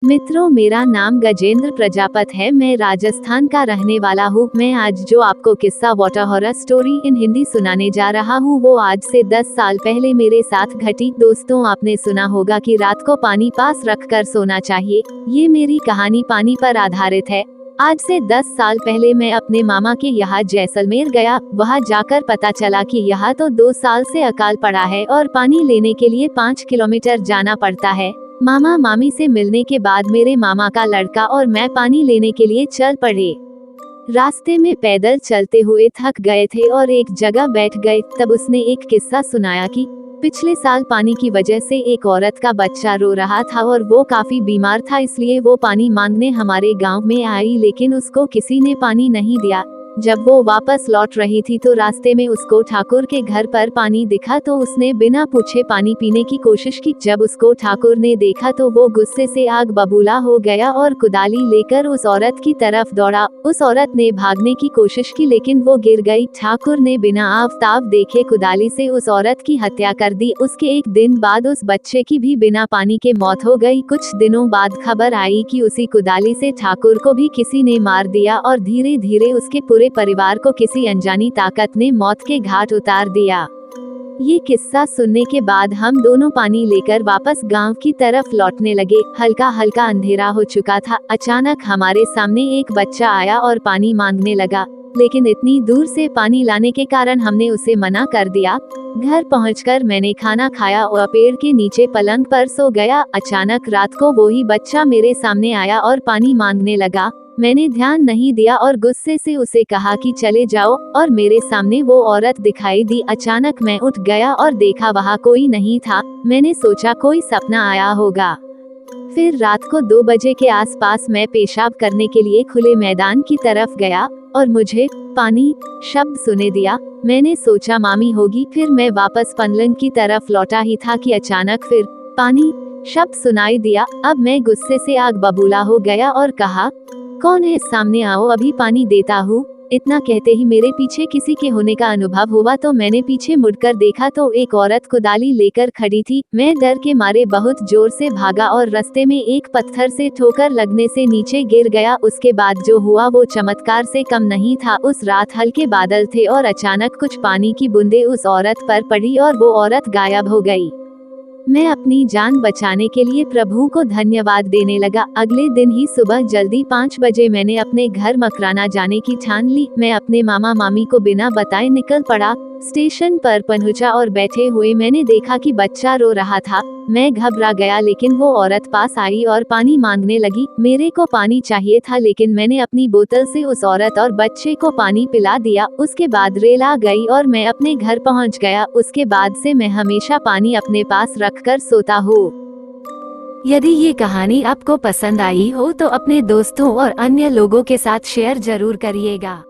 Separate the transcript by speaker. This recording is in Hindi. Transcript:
Speaker 1: मित्रों, मेरा नाम गजेंद्र प्रजापत है। मैं राजस्थान का रहने वाला हूँ। मैं आज जो आपको किस्सा water horror story in Hindi सुनाने जा रहा हूँ वो आज से 10 साल पहले मेरे साथ घटी। दोस्तों, आपने सुना होगा कि रात को पानी पास रखकर सोना चाहिए। ये मेरी कहानी पानी पर आधारित है। आज से 10 साल पहले मैं अपने मामा के यहाँ जैसलमेर गया। वहाँ जाकर पता चला कि यहाँ तो 2 साल से अकाल पड़ा है और पानी लेने के लिए 5 किलोमीटर जाना पड़ता है। मामा मामी से मिलने के बाद मेरे मामा का लड़का और मैं पानी लेने के लिए चल पड़े। रास्ते में पैदल चलते हुए थक गए थे और एक जगह बैठ गए। तब उसने एक किस्सा सुनाया कि पिछले साल पानी की वजह से एक औरत का बच्चा रो रहा था और वो काफी बीमार था, इसलिए वो पानी मांगने हमारे गांव में आई, लेकिन उसको किसी ने पानी नहीं दिया। जब वो वापस लौट रही थी तो रास्ते में उसको ठाकुर के घर पर पानी दिखा तो उसने बिना पूछे पानी पीने की कोशिश की। जब उसको ठाकुर ने देखा तो वो गुस्से से आग बबूला हो गया और कुदाली लेकर उस औरत की तरफ दौड़ा। उस औरत ने भागने की कोशिश की लेकिन वो गिर गई। ठाकुर ने बिना आफताब देखे कुदाली से उस औरत की हत्या कर दी। उसके एक दिन बाद उस बच्चे की भी बिना पानी के मौत हो गई। कुछ दिनों बाद खबर आई कि उसी कुदाली से ठाकुर को भी किसी ने मार दिया और धीरे धीरे उसके पूरे परिवार को किसी अनजानी ताकत ने मौत के घाट उतार दिया। ये किस्सा सुनने के बाद हम दोनों पानी लेकर वापस गांव की तरफ लौटने लगे। हल्का हल्का अंधेरा हो चुका था। अचानक हमारे सामने एक बच्चा आया और पानी मांगने लगा, लेकिन इतनी दूर से पानी लाने के कारण हमने उसे मना कर दिया। घर पहुंचकर मैंने खाना खाया और पेड़ के नीचे पलंग पर सो गया। अचानक रात को वही बच्चा मेरे सामने आया और पानी मांगने लगा। मैंने ध्यान नहीं दिया और गुस्से से उसे कहा कि चले जाओ, और मेरे सामने वो औरत दिखाई दी। अचानक मैं उठ गया और देखा वहाँ कोई नहीं था। मैंने सोचा कोई सपना आया होगा। फिर रात को 2 बजे के आसपास मैं पेशाब करने के लिए खुले मैदान की तरफ गया और मुझे पानी शब्द सुने दिया। मैंने सोचा मामी होगी। फिर मैं वापस पलंग की तरफ लौटा ही था कि अचानक फिर पानी शब्द सुनाई दिया। अब मैं गुस्से से आग बबूला हो गया और कहा, कौन है? सामने आओ, अभी पानी देता हूँ। इतना कहते ही मेरे पीछे किसी के होने का अनुभव हुआ तो मैंने पीछे मुड़कर देखा तो एक औरत कुदाली लेकर खड़ी थी। मैं डर के मारे बहुत जोर से भागा और रास्ते में एक पत्थर से ठोकर लगने से नीचे गिर गया। उसके बाद जो हुआ वो चमत्कार से कम नहीं था। उस रात हल्के बादल थे और अचानक कुछ पानी की बूंदें उस औरत पर पड़ी और वो औरत गायब हो गई। मैं अपनी जान बचाने के लिए प्रभु को धन्यवाद देने लगा। अगले दिन ही सुबह जल्दी 5 बजे मैंने अपने घर मकराना जाने की ठान ली। मैं अपने मामा मामी को बिना बताए निकल पड़ा। स्टेशन पर पहुंचा और बैठे हुए मैंने देखा कि बच्चा रो रहा था। मैं घबरा गया, लेकिन वो औरत पास आई और पानी मांगने लगी। मेरे को पानी चाहिए था, लेकिन मैंने अपनी बोतल से उस औरत और बच्चे को पानी पिला दिया। उसके बाद रेल आ गई और मैं अपने घर पहुंच गया। उसके बाद से मैं हमेशा पानी अपने पास रखकर सोता हूँ। यदि ये कहानी आपको पसंद आई हो तो अपने दोस्तों और अन्य लोगों के साथ शेयर जरूर करिएगा।